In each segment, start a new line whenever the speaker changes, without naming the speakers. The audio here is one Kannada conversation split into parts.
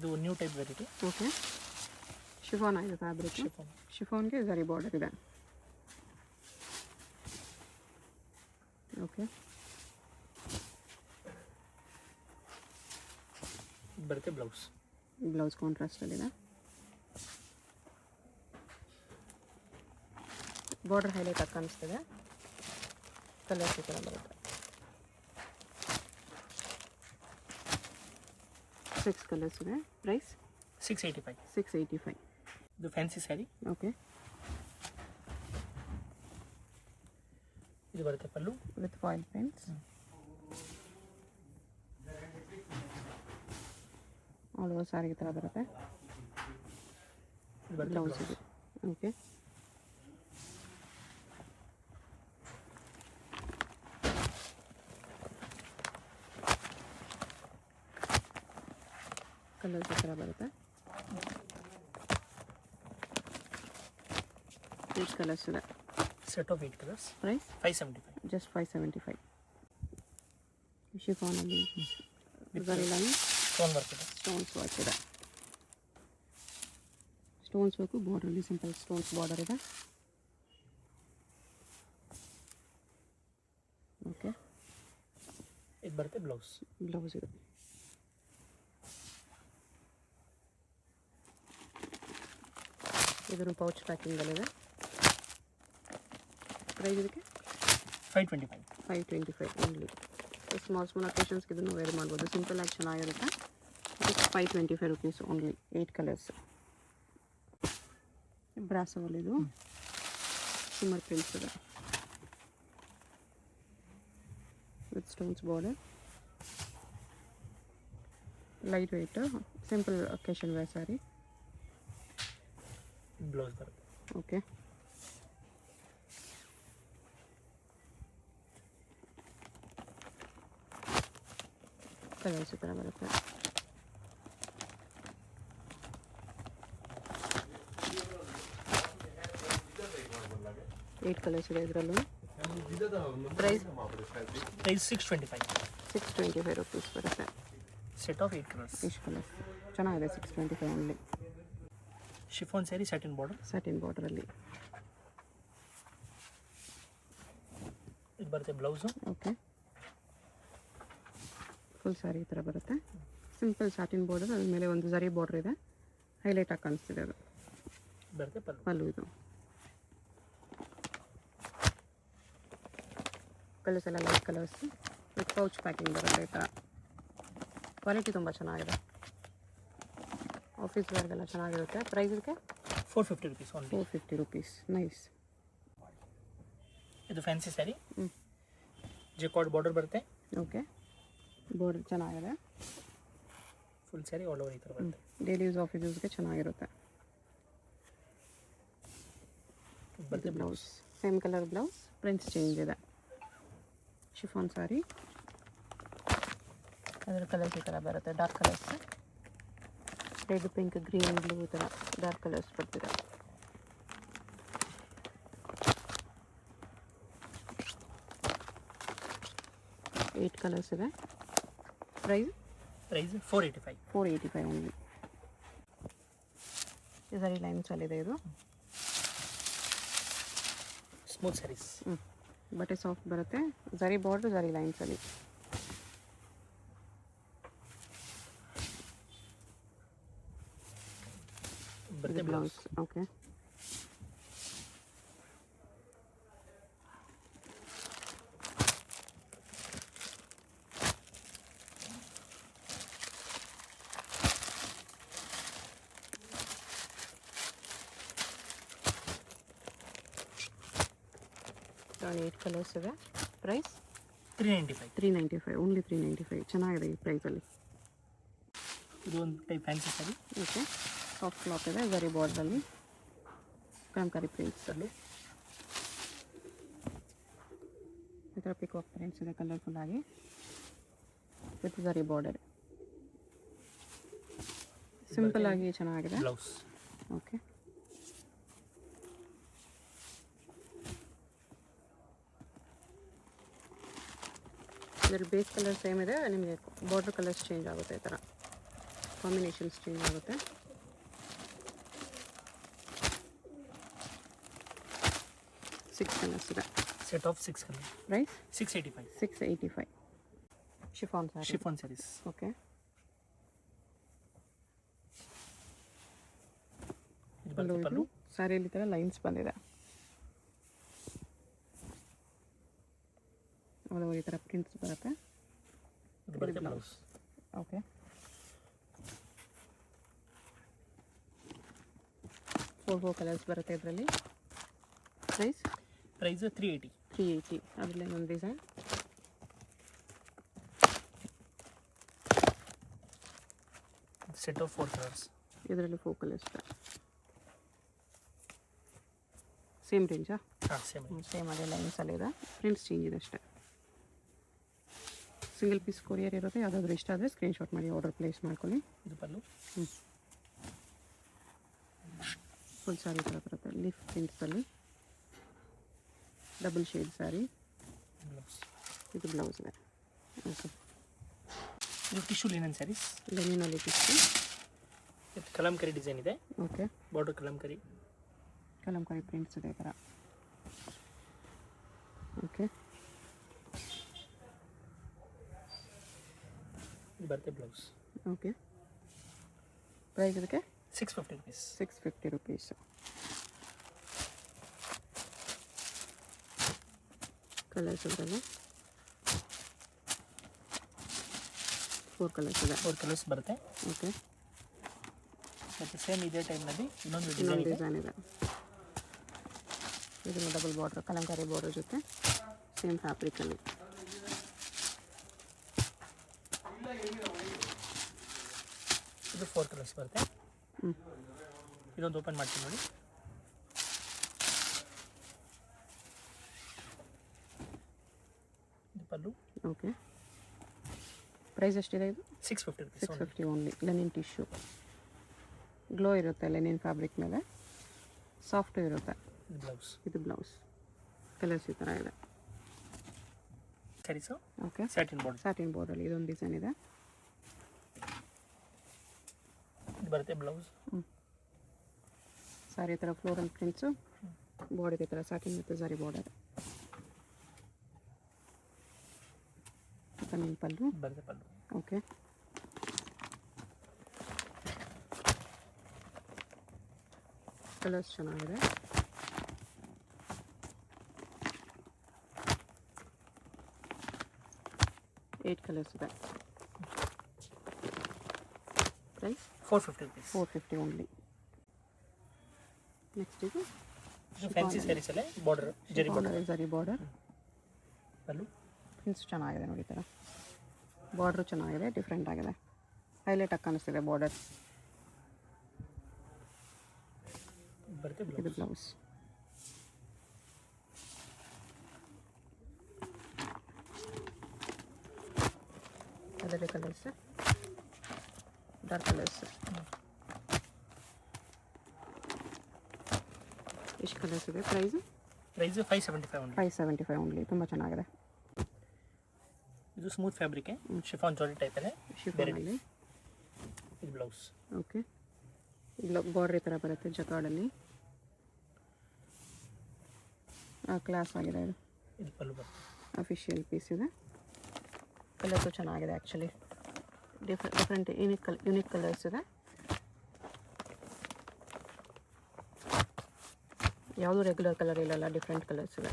ಇದು new type variety.
Okay, chiffon ಆಗಿದೆ ಫ್ಯಾಬ್ರಿಕ್. ಶಿಫಾನ್ಗೆ ಝರಿ ಬಾರ್ಡರ್ ಇದೆ. ಓಕೆ,
ಬರುತ್ತೆ ಬ್ಲೌಸ್.
ಬ್ಲೌಸ್ ಕಾಂಟ್ರಾಸ್ಟಲ್ಲಿದೆ. ಬಾರ್ಡರ್ ಹೈಲೈಟ್ ಆಗಿ ಕಾಣಿಸ್ತಿದೆ. ಕಲರ್ಸ್ ಈ ಥರ ಬರುತ್ತೆ. 6 ಕಲರ್ಸ್ ಇದೆ. ಪ್ರೈಸ್
685.
685.
ಇದು ಫ್ಯಾನ್ಸಿ ಸ್ಯಾರಿ.
ಓಕೆ,
ಇದು ಬರುತ್ತೆ ಪಲ್ಲು
with foil prints. All over sari ಈ ಥರ ಬರುತ್ತೆ.
ಇದು ಬರುತ್ತೆ
ಬ್ಲೌಸ್ ಇದೆ. ಓಕೆ, ಕಲರ್ಸ್ ಈ ಥರ ಬರುತ್ತೆ. 8 ಕಲರ್ಸ್ ಇದೆ.
Set of 8 colours.
Price
575.
Just 575. ಶಿಫಾನಲ್ಲಿ ಝರಿ ಲೈನ್
ಸ್ಟೋನ್ ವರ್ಕ್ ಇದೆ.
ಸ್ಟೋನ್ಸ್ ವರ್ಕ್ ಇದೆ. ಸ್ಟೋನ್ಸ್ ವರ್ಕು ಬಾರ್ಡರಲ್ಲಿ ಸಿಂಪಲ್ ಸ್ಟೋನ್ಸ್ ಬಾರ್ಡರ್ ಇದೆ. ಓಕೆ,
ಇದು ಬರುತ್ತೆ ಬ್ಲೌಸ್.
ಬ್ಲೌಸ್ ಇದೆ. ಇದನ್ನು ಪೌಚ್ ಪ್ಯಾಕಿಂಗಲ್ಲಿದೆ. ಪ್ರೈಸ್ ಇದಕ್ಕೆ
525.
525 ಓನ್ಲಿ. ಸ್ಮಾಲ್ ಅಕೇಷನ್ಸ್ಗೆ ಇದನ್ನು ವೇರ್ ಮಾಡ್ಬೋದು. ಸಿಂಪಲ್ ಆಗಿ ಚೆನ್ನಾಗಿರುತ್ತೆ. ಇದಕ್ಕೆ 525 ರುಪೀಸ್ ಓನ್ಲಿ. 8 ಕಲರ್ಸ್. ಬ್ರಾಸೋವಲ್ಲಿದು ಸಿಮ್ಮರ್ ಪ್ರಿಂಟ್ಸ್ ಇದೆ with stones border. Light weight simple occasion wear sari.
Blouse ಬರುತ್ತೆ.
ಓಕೆ, ಕಲರ್ಸ್ ಈ ಥರ ಬರುತ್ತೆ. ಏಟ್ ಕಲರ್ಸ್ ಇದೆ ಇದರಲ್ಲೂ. ಪ್ರೈಸ್
625.
625 ರುಪೀಸ್ ಬರುತ್ತೆ.
Set of 8 colours.
ಇಷ್ಟು ಕಲರ್ಸ್ ಚೆನ್ನಾಗಿದೆ. 625 only.
Chiffon sari satin border.
Satin ಬಾರ್ಡರಲ್ಲಿ.
ಇದು ಬರುತ್ತೆ ಬ್ಲೌಸು.
ಓಕೆ, ಫುಲ್ ಸ್ಯಾರಿ ಈ ಥರ ಬರುತ್ತೆ. ಸಿಂಪಲ್ ಸ್ಯಾಟಿನ್ ಬಾರ್ಡರ್, ಅದ್ರ ಮೇಲೆ ಒಂದು ಝರಿ ಬಾರ್ಡರ್ ಇದೆ. ಹೈಲೈಟ್ ಆಗಿ ಕಾಣಿಸ್ತಿದೆ. ಅದು
ಬರುತ್ತೆ ಪಲ್ಲು.
ಪಲ್ಲು. ಇದು ಕಲರ್ಸ್ ಎಲ್ಲ light colours with pouch packing ಬರುತ್ತೆ. ಈ ಥರ ಕ್ವಾಲಿಟಿ ತುಂಬ ಚೆನ್ನಾಗಿದೆ. ಆಫೀಸ್ ವೇರ್ಗೆಲ್ಲ ಚೆನ್ನಾಗಿರುತ್ತೆ. ಪ್ರೈಸ್ ಇದಕ್ಕೆ
450 ರುಪೀಸ್ ಓನ್ಲಿ.
450 ರುಪೀಸ್. ನೈಸ್.
ಇದು ಫ್ಯಾನ್ಸಿ ಸ್ಯಾರಿ. ಜೆಕಾರ್ಡ್ ಬಾರ್ಡರ್ ಬರುತ್ತೆ.
ಓಕೆ, ಬಾರ್ಡರ್ ಚೆನ್ನಾಗಿದೆ.
ಫುಲ್ ಸ್ಯಾರಿ ಆಲ್ ಓವರ್ ಈ ಥರ ಬರುತ್ತೆ.
ಡೈಲಿ ಯೂಸ್ ಆಫೀಸ್ ಯೂಸ್ಗೆ ಚೆನ್ನಾಗಿರುತ್ತೆ.
ಬರುತ್ತೆ
blouse same colour blouse. Prints change ಇದೆ. ಶಿಫಾನ್ ಸ್ಯಾರಿ. ಅದರ ಕಲರ್ಸ್ ಈ ಥರ ಬರುತ್ತೆ. Dark colours, red, pink, green, blue ಈ ಥರ ಡಾರ್ಕ್ ಕಲರ್ಸ್ ಬರ್ತಿದೆ. ಏಟ್ ಕಲರ್ಸ್ ಇದೆ. ಪ್ರೈಸ್
485.
485 ಓನ್ಲಿ. ಝರಿ ಲೈನ್ಸಲ್ಲಿದೆ ಇದು.
ಸ್ಮೂತ್ ಸ್ಯಾರೀಸ್.
ಬಟ್ಟೆ ಸಾಫ್ಟ್ ಬರುತ್ತೆ. ಝರಿ ಬಾರ್ಡರ್, ಝರಿ ಲೈನ್ಸಲ್ಲಿ.
ಬರುತ್ತೆ ಬ್ಲೌಸ್.
ಓಕೆ, ಏಟ್ ಕಲರ್ಸ್ ಇದೆ. ಪ್ರೈಸ್
395.
395 ಓನ್ಲಿ. 395 ಚೆನ್ನಾಗಿದೆ ಈ ಪ್ರೈಸಲ್ಲಿ.
ಇದು ಒಂದು type fancy sari.
Okay, soft cloth ಇದೆ. ಝರಿ ಬಾರ್ಡ್ರಲ್ಲಿ ಕಲಂಕಾರಿ ಪ್ರಿಂಟ್ಸಲ್ಲಿ ಈ ಥರ ಪಿಕಾಕ್ ಪ್ರಿಂಟ್ಸ್ ಇದೆ ಕಲರ್ಫುಲ್ ಆಗಿ ವಿತ್ ಝರಿ ಬಾರ್ಡರ್. ಸಿಂಪಲ್ ಆಗಿ ಚೆನ್ನಾಗಿದೆ.
ಬ್ಲೌಸ್.
ಓಕೆ, ಇದರ ಬೇಸ್ ಕಲರ್ ಸೇಮ್ ಇದೆ. ನಿಮಗೆ ಬಾರ್ಡರ್ ಕಲರ್ಸ್ ಚೇಂಜ್ ಆಗುತ್ತೆ ಈ ಥರ. ಕಾಂಬಿನೇಷನ್ಸ್ ಚೇಂಜ್ ಆಗುತ್ತೆ. ಸಿಕ್ಸ್ ಕಲರ್ಸ್ ಇದೆ.
Set of 6 colour.
Price
685.
685. Chiffon sari.
Chiffon saris.
Okay. ಪಲ್ಲು ಸ್ಯಾರಿಯಲ್ಲಿ ಈ ಥರ ಲೈನ್ಸ್ ಬಂದಿದೆ. ಅದು ಈ ಥರ ಪ್ರಿಂಟ್ಸ್ ಬರುತ್ತೆ.
ಇದು ಬರುತ್ತೆ ಬ್ಲೌಸ್.
ಓಕೆ. ಫೋರ್ ಕಲರ್ಸ್ ಬರುತ್ತೆ ಇದರಲ್ಲಿ. ಪ್ರೈಸ್
380.
380. ಅದರಲ್ಲಿ ಒಂದು ಡಿಸೈನ್.
Set of 4 colours.
ಇದರಲ್ಲಿ 4 ಕಲರ್ಸ್ ಇದೆ. ಸೇಮ್ ರೇಂಜಾ?
ಹಾಂ, ಸೇಮ್
ಅದೇ ಲೈನ್ಸಲ್ಲಿ ಇದೆ. ಪ್ರಿಂಟ್ಸ್ ಚೇಂಜ್ ಇದೆ ಅಷ್ಟೇ. ಸಿಂಗಲ್ ಪೀಸ್ ಕೊರಿಯರ್ ಇರುತ್ತೆ. ಯಾವುದಾದ್ರೂ ಇಷ್ಟ ಆದರೆ ಸ್ಕ್ರೀನ್ಶಾಟ್ ಮಾಡಿ ಆರ್ಡರ್ ಪ್ಲೇಸ್ ಮಾಡ್ಕೊಳ್ಳಿ.
ಇದು ಪಲ್ಲು.
ಫುಲ್ ಸ್ಯಾರಿ ಥರ ಬರುತ್ತೆ ಲೀಫ್ ಪ್ರಿಂಟ್ಸಲ್ಲಿ. Double shade sari.
ಬ್ಲೌಸ್.
ಇದು ಬ್ಲೌಸ್ ಇದೆ. ಓಕೆ.
ಇದು ಟಿಶ್ಯೂ ಲಿನನ್ ಸ್ಯಾರೀಸ್.
ಲೆನಿನಲ್ಲಿ ಟಿಶ್ಯೂ.
ಇದು ಕಲಂಕರಿ ಡಿಸೈನ್ ಇದೆ.
ಓಕೆ.
ಬಾರ್ಡರ್ ಕಲಂಕರಿ
ಪ್ರಿಂಟ್ಸ್ ಇದೆ ಈ ಥರ. ಓಕೆ.
ಇದು ಬರುತ್ತೆ ಬ್ಲೌಸ್.
ಓಕೆ. ಪ್ರೈಸ್ ಇದಕ್ಕೆ
650 rupees.
650 rupees. ಕಲರ್ಸ್ ಇದರಲ್ಲಿ 4 ಕಲರ್ಸ್ ಇದೆ.
4 ಕಲರ್ಸ್ ಬರುತ್ತೆ.
ಓಕೆ.
ಮತ್ತು ಸೇಮ್ ಇದೇ ಟೈಮ್ನಲ್ಲಿ ಇನ್ನೊಂದು
ಡಿಸೈನ್ ಇದೆ. ಇದನ್ನು ಡಬಲ್ ಬಾರ್ಡರ್ ಕಲಂಕಾರಿ ಬಾರ್ಡರ್ ಜೊತೆ ಸೇಮ್ ಫ್ಯಾಬ್ರಿಕಲ್ಲಿ.
ಇದು 4 ಕಲರ್ಸ್ ಬರುತ್ತೆ. ಇದೊಂದು ಓಪನ್ ಮಾಡ್ತೀನಿ ನೋಡಿ. ಇದು ಪಲ್ಲು.
ಓಕೆ. ಪ್ರೈಸ್ ಎಷ್ಟಿದೆ ಇದು?
650 rupees.
650 only. Lenin tissue. Glow ಇರುತ್ತೆ ಲೆನಿನ್ ಫ್ಯಾಬ್ರಿಕ್ ಮೇಲೆ. ಸಾಫ್ಟ್ ಇರುತ್ತೆ.
ಇದು ಬ್ಲೌಸ್.
ಇದು ಬ್ಲೌಸ್. ಕಲರ್ಸ್ ಈ ಥರ ಇದೆ.
ಸ್ಯಾರೀಸು.
ಓಕೆ. ಸ್ಯಾಟಿನ್ ಬಾರ್ಡರಲ್ಲಿ ಇದೊಂದು ಡಿಸೈನ್ ಇದೆ.
ಇದು ಬರುತ್ತೆ ಬ್ಲೌಸ್.
ಸಾರಿ ಥರ ಫ್ಲೋರಲ್ ಪ್ರಿಂಟ್ಸು. ಬಾರ್ಡರ್ ಈ ಥರ ಸ್ಯಾಟಿನ್ ಮತ್ತು ಸಾರಿ ಬಾರ್ಡರ್. ಪನ್ನಿನ ಪಲ್ಲು.
ಬರುತ್ತೆ ಪಲ್ಲು.
ಓಕೆ. ಕಲರ್ಸ್ ಚೆನ್ನಾಗಿದೆ. ಏಟ್ ಕಲರ್ಸ್ ಇದೆ. Price
450 rupees.
450 ಓನ್ಲಿ. ನೆಕ್ಸ್ಟ್ ಇದು
ಫ್ಯಾನ್ಸಿ ಸ್ಯಾರೀಸಲ್ಲೇ border zari border.
Zari border.
Pallu.
Prints ಚೆನ್ನಾಗಿದೆ ನೋಡಿ. ಈ ಥರ ಬಾರ್ಡ್ರು ಚೆನ್ನಾಗಿದೆ. ಡಿಫ್ರೆಂಟ್ ಆಗಿದೆ. ಹೈಲೈಟ್ ಆಗಿ ಕಾಣಿಸ್ತಿದೆ ಬಾರ್ಡರ್.
ಬರುತ್ತೆ
ಇದು ಬ್ಲೌಸ್. ಅದರಲ್ಲಿ ಕಲರ್ಸ್ ಡಾರ್ಕ್ ಕಲರ್ಸ್. ಎಷ್ಟು ಕಲರ್ಸ್ ಇದೆ? Price
575 only.
575 ಓನ್ಲಿ. ತುಂಬ ಚೆನ್ನಾಗಿದೆ.
ಇದು ಸ್ಮೂತ್ ಫ್ಯಾಬ್ರಿಕ್ ಶಿಫಾನ್ ಜಾಲಿ ಟೈಪ್ ಇದೆ.
ಶಿಫಾನಲ್ಲಿ.
ಇದು ಬ್ಲೌಸ್.
ಓಕೆ. ಬಾರ್ಡರ್ ಈ ಥರ ಬರುತ್ತೆ ಜಕಾರ್ಡಲ್ಲಿ. ಕ್ಲಾಸ್ ಆಗಿದೆ ಇದು.
ಇದು ಪಲ್ಲು ಬರುತ್ತೆ.
ಅಫಿಷಿಯಲ್ ಪೀಸ್ ಇದೆ. ಕಲರ್ಸು ಚೆನ್ನಾಗಿದೆ ಆ್ಯಕ್ಚುಲಿ. ಡಿಫ್ರೆಂಟ್ ಯುನಿಕ್ ಕಲರ್ಸ್ ಇದೆ. ಯಾವುದು ರೆಗ್ಯುಲರ್ ಕಲರ್ ಇಲ್ಲಲ್ಲ, ಡಿಫ್ರೆಂಟ್ ಕಲರ್ಸ್ ಇದೆ.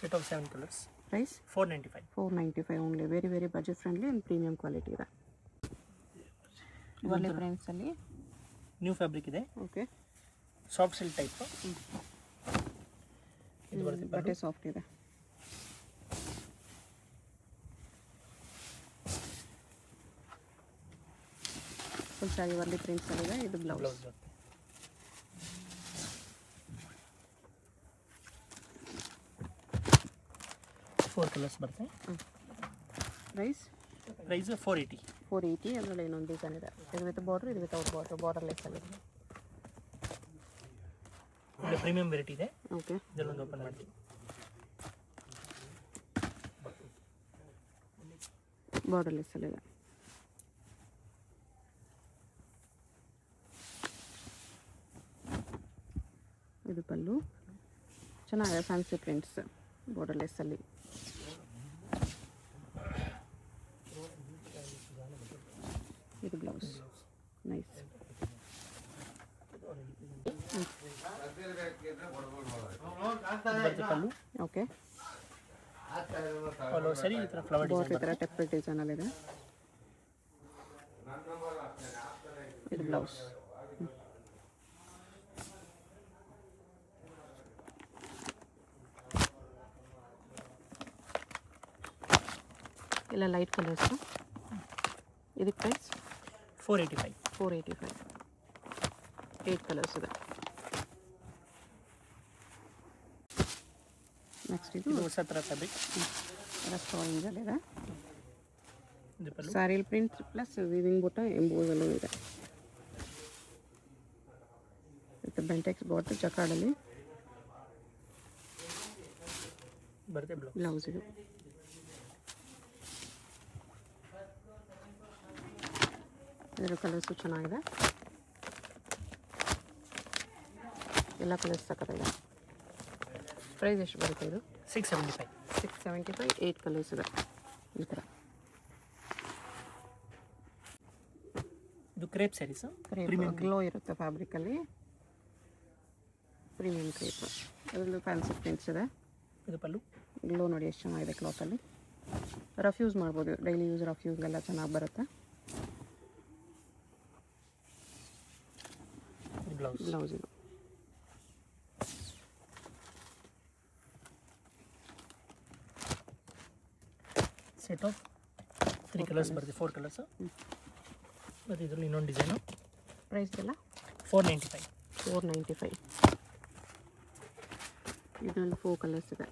Set of 7 colours.
Price
495.
495 only. Very budget friendly and premium quality ಇದೆ. ಒಳ್ಳೆ ಫ್ರೆಂಡ್ಸಲ್ಲಿ
ನ್ಯೂ ಫ್ಯಾಬ್ರಿಕ್ ಇದೆ.
ಓಕೆ.
Soft silk type. ಇದು ಬರುತ್ತೆ
ಬಟ್ಟೆ ಸಾಫ್ಟ್ ಇದೆ. ಫುಲ್ ಸ್ಯಾರಿ ವರ್ಲಿ ಪ್ರಿಂಟ್ಸಲ್ಲಿದೆ. ಇದು ಬ್ಲೌಸ್.
ಬರುತ್ತೆ. ಫೋರ್ ಕಲರ್ಸ್ ಬರುತ್ತೆ.
ಪ್ರೈಸ್
480.
480. ಅದರಲ್ಲಿ ಇನ್ನೊಂದು ಡಿಸೈನ್ ಇದೆ. ಇದು ವಿತ್ ಬಾರ್ಡ್ರ್, ಇದು ವಿತೌಟ್ ಬಾರ್ಡರ್ ಲೆಸ್ಸಲ್ಲಿ.
ಒಳ್ಳೆ ಪ್ರೀಮಿಯಂ ವೆರೈಟಿ ಇದೆ.
ಓಕೆ.
ಇದರಲ್ಲೊಂದು ಓಪನ್ ಮಾಡ್ತೀವಿ.
ಬಾರ್ಡರ್ ಲೆಸ್ಸಲ್ಲಿದೆ. ಇದು ಪಲ್ಲು ಚೆನ್ನಾಗಿದೆ, ಫ್ಯಾನ್ಸಿ ಪ್ರಿಂಟ್ಸ್ ಬಾರ್ಡರ್ಲೆಸ್ಸಲ್ಲಿ. ಇದು ಬ್ಲೌಸ್ ನೈಸ್.
ಪಲ್ಲು
ಓಕೆ,
ಸರಿ ಈ ಥರ ಫ್ಲವರ್
ಬಾರ್ಡರ್ ಈ ಥರ ಟೆಂಪಲ್ ಡಿಸೈನಲ್ಲಿದೆ. ಇದು ಬ್ಲೌಸ್. ಎಲ್ಲ ಲೈಟ್ ಕಲರ್ಸು. ಇದಕ್ಕೆ ಪ್ರೈಸ್
485.
485. 8 ಕಲರ್ಸ್ ಇದೆ. ನೆಕ್ಸ್ಟ್ ಇದು
ಇದು ಹೊಸ ಥರ ಫ್ಯಾಬ್ರಿಕ್.
ರಸ್ಟ್ ಆರೆಂಜಲ್ಲಿದೆ.
ಇದು ಪಲ್ಲು
ಸ್ಯಾರಿಲ್ ಪ್ರಿಂಟ್ ಪ್ಲಸ್ ವಿವಿಂಗ್ ಬೂಟ ಎಂಬೋಸಲ್ಲೂ ಇದೆ. ವಿತ್ ಬೆಂಟೆಕ್ಸ್ ಬಾಟಲ್ ಜಕಾರ್ಡಲ್ಲಿ
ಬರುತ್ತೆ ಬ್ಲೌಸ್.
ಬ್ಲೌಸ್ ಇದು. ಇದರ ಕಲರ್ಸು ಚೆನ್ನಾಗಿದೆ, ಎಲ್ಲ ಕಲರ್ಸ್ ಸಕ್ಕತ್ತಾಗಿದೆ. ಪ್ರೈಸ್ ಎಷ್ಟು ಬರುತ್ತೆ ಇದು?
675.
675. 8 ಕಲರ್ಸ್ ಇದೆ ಈ ಥರ.
ಇದು ಕ್ರೇಪ್ ಸ್ಯಾರೀಸ್.
ಗ್ಲೋ ಇರುತ್ತೆ ಫ್ಯಾಬ್ರಿಕಲ್ಲಿ, ಪ್ರೀಮಿಯಂ ಕ್ರೇಪ್. ಅದರಲ್ಲೂ ಫ್ಯಾನ್ಸಿ ಪ್ರಿಂಟ್ಸ್ ಇದೆ.
ಇದು ಪಲ್ಲು
ಗ್ಲೋ ನೋಡಿ ಎಷ್ಟು ಚೆನ್ನಾಗಿದೆ ಕ್ಲಾತಲ್ಲಿ. ರಫ್ ಯೂಸ್ ಮಾಡ್ಬೋದು, ಡೈಲಿ ಯೂಸ್ ರಫ್ ಯೂಸ್ಗೆಲ್ಲ ಚೆನ್ನಾಗಿ ಬರುತ್ತೆ.
ಬ್ಲೌಸ್.
ಬ್ಲೌಸ್ ಇದು.
ಸೆಟ್ ಆಫ್ 3 ಕಲರ್ಸ್ ಬರುತ್ತೆ, 4 ಕಲರ್ಸ್. ಮತ್ತು ಇದರಲ್ಲಿ ಇನ್ನೊಂದು ಡಿಸೈನು.
ಪ್ರೈಸ್ ಎಲ್ಲ
495.
495. ಇದರಲ್ಲಿ 4 ಕಲರ್ಸ್ ಇದೆ.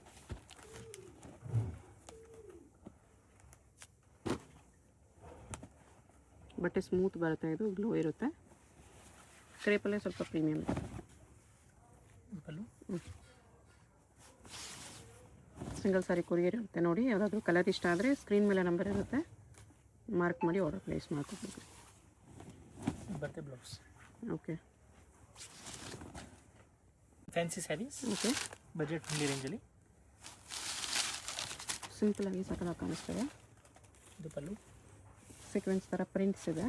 ಬಟ್ಟೆ ಸ್ಮೂತ್ ಬರುತ್ತೆ, ಇದು ಗ್ಲೋ ಇರುತ್ತೆ. ಕ್ರೇಪಲ್ಲೇ ಸ್ವಲ್ಪ ಪ್ರೀಮಿಯಮ್ ಇದೆ.
ಪಲ್ಲು
ಸಿಂಗಲ್ ಸಾರಿ ಕೊರಿಯರ್ ಇರುತ್ತೆ ನೋಡಿ. ಯಾವುದಾದ್ರೂ ಕಲರ್ ಇಷ್ಟ ಆದರೆ ಸ್ಕ್ರೀನ್ ಮೇಲೆ ನಂಬರ್ ಇರುತ್ತೆ, ಮಾರ್ಕ್ ಮಾಡಿ ಆರ್ಡರ್ ಪ್ಲೇಸ್ ಮಾಡ್ಕೋಬೇಕು.
ಬರುತ್ತೆ blouse.
Okay,
fancy saris.
Okay.
Budget friendly ರೇಂಜಲ್ಲಿ
ಸಿಂಪಲಾಗಿ ಸಕ್ಕತ್ತಾಗಿ ಕಾಣಿಸ್ತದೆ.
ಇದು ಪಲ್ಲು
ಸೀಕ್ವೆನ್ಸ್ ಥರ ಪ್ರಿಂಟ್ಸ್ ಇದೆ,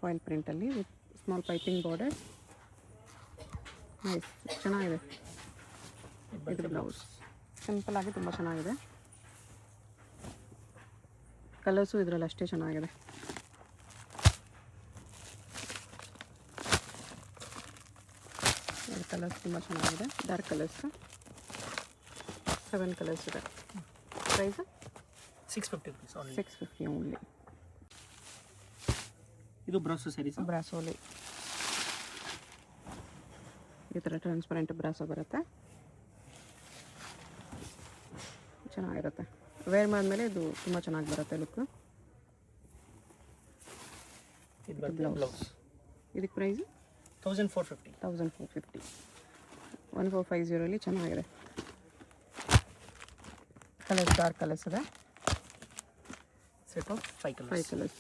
ಫಾಯಿಲ್ ಪ್ರಿಂಟಲ್ಲಿ with small piping border. Nice, ಚೆನ್ನಾಗಿದೆ. ಇದು ಬ್ಲೌಸ್ ಸಿಂಪಲಾಗಿ ತುಂಬ ಚೆನ್ನಾಗಿದೆ. ಕಲರ್ಸು ಇದರಲ್ಲಿ ಅಷ್ಟೇ ಚೆನ್ನಾಗಿದೆ. ಕಲರ್ಸ್ ತುಂಬ ಚೆನ್ನಾಗಿದೆ, ಡಾರ್ಕ್ ಕಲರ್ಸ್. 7 ಕಲರ್ಸ್ ಇದೆ. Price
650 rupees only.
650 ಓನ್ಲಿ.
ಇದು ಬ್ರಾಸೋ ಸ್ಯಾರೀಸ್.
ಬ್ರಾಸೋಲಿ ಈ ಥರ ಟ್ರಾನ್ಸ್ಪರೆಂಟ್ ಬ್ರಾಸೋ ಬರುತ್ತೆ, ಚೆನ್ನಾಗಿರುತ್ತೆ. ವೇರ್ ಮಾಡಿದ್ಮೇಲೆ ಇದು ತುಂಬ ಚೆನ್ನಾಗಿ ಬರುತ್ತೆ ಲುಕ್.
ಇದು ಬರುತ್ತೆ ಬ್ಲೌಸ್.
ಇದಕ್ಕೆ ಪ್ರೈಸ್
1450.
1450. 1450 ಚೆನ್ನಾಗಿದೆ. ಕಲರ್ಸ್ ಡಾರ್ಕ್ ಕಲರ್ಸ್ ಇದೆ.
Set of 5 colours.
5 ಕಲರ್ಸ್.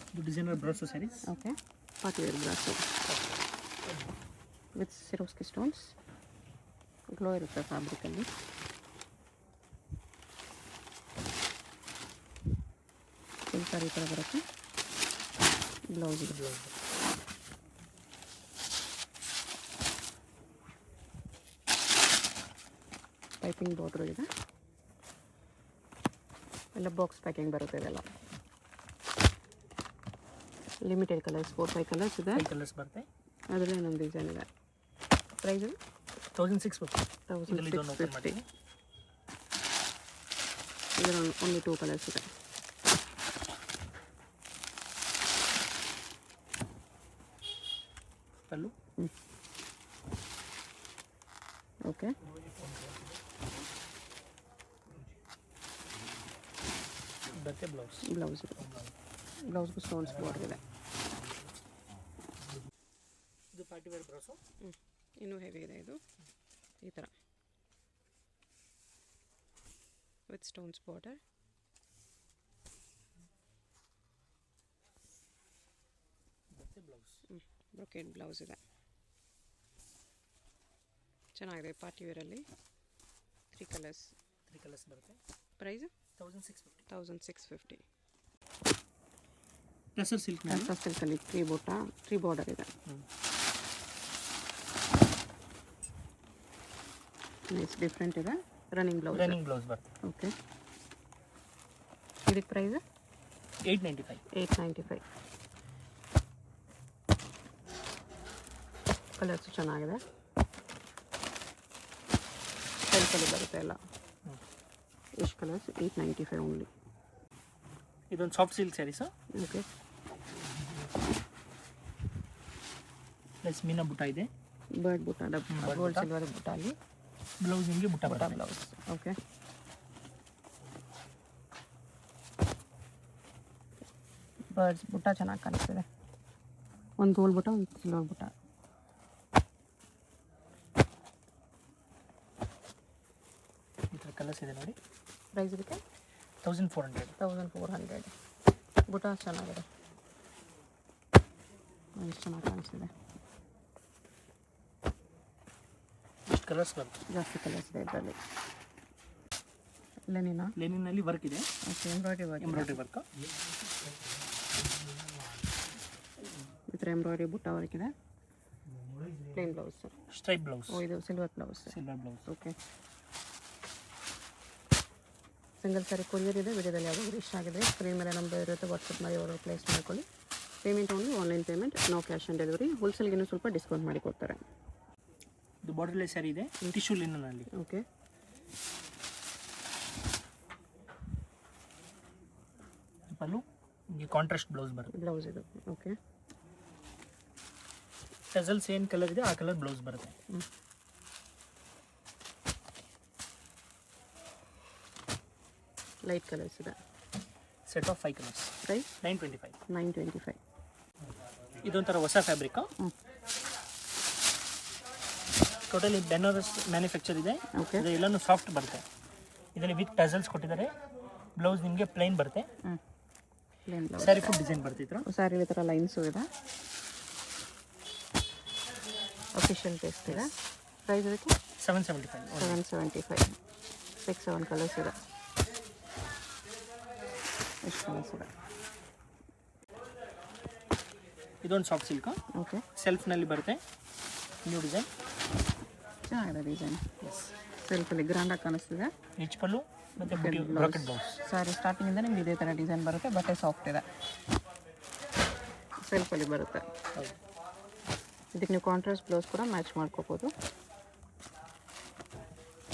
ಇದು designer brasso saris.
Okay, party wear brasso with Swarovski stones. Glow ಇರುತ್ತೆ ಫ್ಯಾಬ್ರಿಕಲ್ಲಿ. ಫುಲ್ ಸಾರಿ ಈ ಥರ ಬರುತ್ತೆ. ಬ್ಲೌಸ್ ಇದೆ.
ಬ್ಲೌಸ್.
ಪೈಪಿಂಗ್ ಬಾರ್ಡರ್ ಇದೆ. ಎಲ್ಲ ಬಾಕ್ಸ್ ಪ್ಯಾಕಿಂಗ್ ಬರುತ್ತೆ ಇದೆಲ್ಲ. ಲಿಮಿಟೆಡ್ ಕಲರ್ಸ್, 4-5 ಕಲರ್ಸ್ ಇದೆ.
5 ಕಲರ್ಸ್ ಬರುತ್ತೆ.
ಅದರಲ್ಲೇ ಇನ್ನೊಂದು ಡಿಸೈನ್ ಇದೆ. ಪ್ರೈಸ್
1650. ಇದರಲ್ಲಿ ಇದೊಂದು ಓಪನ್
1650.
ಮಾಡಿ.
ಇದರಲ್ಲಿ ಓನ್ಲಿ 2 ಕಲರ್ಸ್ ಇದೆ.
ಪಲ್ಲು
ಓಕೆ.
ಬರುತ್ತೆ ಬ್ಲೌಸ್.
ಬ್ಲೌಸ್ ಬ್ಲೌಸ್ಗೂ ಸ್ಟೋನ್ಸ್ ಬಾರ್ಡರ್ ಇದೆ.
ಇದು ಪಾರ್ಟಿ ವೇರ್ ಬ್ರಾಸೋ.
ಇನ್ನೂ ಹೆವಿ ಇದೆ ಇದು ಈ ಥರ ವಿತ್ ಸ್ಟೋನ್ಸ್ ಬಾರ್ಡರ್.
ಬರುತ್ತೆ ಬ್ಲೌಸ್.
ಬ್ರೊಕೇಡ್ ಬ್ಲೌಸ್ ಇದೆ. ಚೆನ್ನಾಗಿದೆ ಪಾರ್ಟಿ ವೇರಲ್ಲಿ 3 ಕಲರ್ಸ್
ಬರುತ್ತೆ.
ಪ್ರೈಸ್
1650.
1650.
ಟಸರ್ ಸಿಲ್ಕ್
ಟಸರ್ ಸಿಲ್ಕಲ್ಲಿ 3 ಬಾರ್ಡರ್ ಇದೆ. ನೈಸ್ ಡಿಫ್ರೆಂಟ್ ಇದೆ. ರನ್ನಿಂಗ್ ಬ್ಲೌಸ್
ಬರುತ್ತೆ.
ಓಕೆ, ಇದಕ್ಕೆ ಪ್ರೈಸ್
895.
ಕಲರ್ಸು ಚೆನ್ನಾಗಿದೆ. ಸೆಲ್ಫಲ್ಲಿ ಬರುತ್ತೆ ಎಲ್ಲ. ಎಷ್ಟು ಕಲರ್ಸ್? 895 ಓನ್ಲಿ.
ಇದೊಂದು soft silk saris.
Okay,
plus ಮೀನಾ ಬುಟ್ಟ ಇದೆ.
ಬರ್ಡ್ ಬುಟ್ಟ, ಗೋಲ್ಡ್ ಸಿಲ್ವರ್ ಬುಟ್ಟ ಅಲ್ಲಿ.
ಬ್ಲೌಸ್ ನಿಮಗೆ ಬುಟ್ಟ
ಬ್ಲೌಸ್. ಓಕೆ, ಬರ್ಡ್ಸ್ ಬುಟ್ಟ ಚೆನ್ನಾಗಿ ಕಾಣಿಸ್ತಿದೆ. ಒಂದು ಗೋಲ್ಡ್ ಬುಟ್ಟ, ಒಂದು ಸಿಲ್ವರ್ ಬುಟ್ಟ.
ಈ ಥರ ಕಲರ್ಸ್ ಇದೆ ನೋಡಿ.
ಪ್ರೈಸ್ ಇದಕ್ಕೆ
1400.
ಬುಟ್ಟ ಚೆನ್ನಾಗಿದೆ, ಎಷ್ಟು ಚೆನ್ನಾಗಿ ಕಾಣಿಸ್ತಿದೆ.
ಎಷ್ಟು ಕಲರ್ಸ್ ಬರುತ್ತೆ?
ಜಾಸ್ತಿ ಕಲರ್ಸ್ ಇದೆ ಇದರಲ್ಲಿ.
ಲೆನಿನಲ್ಲಿ ವರ್ಕ್ ಇದೆ.
Okay, embroidery
work.
ಈ ಥರ ಎಂಬ್ರಾಯ್ಡ್ರಿ ಬುಟ್ಟ ವರ್ಕ್ ಇದೆ. Plain blouse,
stripe blouse.
ಇದು ಸಿಲ್ವರ್ ಬ್ಲೌಸ್. ಓಕೆ, ಸಿಂಗಲ್ ಸಾರಿ ಕೊರಿಯರ್ ಇದೆ. ವಿಡಿಯೋದಲ್ಲಿ ಯಾವ್ದಾದ್ರು ಇಷ್ಟ ಆಗಿದೆ ಸ್ಕ್ರೀನ್ ಮೇಲೆ ನಂಬರ್ ಇರುತ್ತೆ, ವಾಟ್ಸಪ್ ಮಾಡಿ ಅವರು ಪ್ಲೇಸ್ ಮಾಡ್ಕೊಳ್ಳಿ. Payment only online payment, no cash on delivery. ಹೋಲ್ಸೇಲ್ಗೆ ಇನ್ನೂ ಸ್ವಲ್ಪ ಡಿಸ್ಕೌಂಟ್ ಮಾಡಿ ಕೊಡ್ತಾರೆ.
ಇದು ಬಾರ್ಡರ್ಲೆಸ್ ಸ್ಯಾರಿ ಇದೆ, ಟಿಶ್ಯೂ ಲಿನನಲ್ಲಿ.
ಓಕೆ,
ಪಲ್ಲು ನಿಮಗೆ ಕಾಂಟ್ರಾಸ್ಟ್ ಬ್ಲೌಸ್ ಬರುತ್ತೆ.
ಬ್ಲೌಸ್ ಇದು. ಓಕೆ,
ಟಸಲ್ಸ್ ಏನು ಕಲರ್ ಇದೆ ಆ ಕಲರ್ ಬ್ಲೌಸ್ ಬರುತ್ತೆ.
ಲೈಟ್ ಕಲರ್ಸ್ ಇದೆ.
Set of 5 colours.
ಪ್ರೈಸ್
925.
ಇದೊಂಥರ
ಹೊಸ ಫ್ಯಾಬ್ರಿಕ್. ಟೋಟಲಿ ಬೆನಾರಸ್ ಮ್ಯಾನುಫ್ಯಾಕ್ಚರ್ ಇದೆ.
ಓಕೆ,
ಎಲ್ಲನೂ ಸಾಫ್ಟ್ ಬರುತ್ತೆ. ಇದರಲ್ಲಿ ವಿತ್ ಟಸಲ್ಸ್ ಕೊಟ್ಟಿದ್ದಾರೆ. ಬ್ಲೌಸ್ ನಿಮಗೆ ಪ್ಲೈನ್ ಬರುತ್ತೆ.
Plain blouse.
Sari full design ಬರುತ್ತೆ. ಈ ಥರ
ಸ್ಯಾರಿ ಈ ಥರ ಲೈನ್ಸು ಇದೆ. ಅಫಿಷಿಯಲ್ ಟೇಸ್ಟ್ ಇದೆ. ಪ್ರೈಸ್ ಇದಕ್ಕೆ
775.
6-7 ಕಲರ್ಸ್ ಇದೆ. ಎಷ್ಟು ಕಲರ್ಸ್ ಇದೆ?
ಇದೊಂದು ಸಾಫ್ಟ್ ಸಿಲ್ಕ್.
ಓಕೆ,
ಸೆಲ್ಫ್ನಲ್ಲಿ ಬರುತ್ತೆ. ನ್ಯೂ ಡಿಸೈನ್
ಚೆನ್ನಾಗಿದೆ. ಡಿಸೈನ್ ಸೆಲ್ಫಲ್ಲಿ ಗ್ರ್ಯಾಂಡಾಗಿ ಕಾಣಿಸ್ತಿದೆ.
ರಿಚ್ ಪಲ್ಲು ಮತ್ತು ಬ್ರಾಕೆಟ್ ಬ್ಲೌಸ್.
ಸಾರಿ ಸ್ಟಾರ್ಟಿಂಗಿಂದ ನಿಮ್ಗೆ ಇದೇ ಥರ ಡಿಸೈನ್ ಬರುತ್ತೆ. ಬಟ್ಟೆ ಸಾಫ್ಟ್ ಇದೆ, ಸೆಲ್ಫಲ್ಲಿ ಬರುತ್ತೆ. ಇದಕ್ಕೆ ನೀವು ಕಾಂಟ್ರಾಸ್ಟ್ ಬ್ಲೌಸ್ ಕೂಡ ಮ್ಯಾಚ್ ಮಾಡ್ಕೋಬೋದು.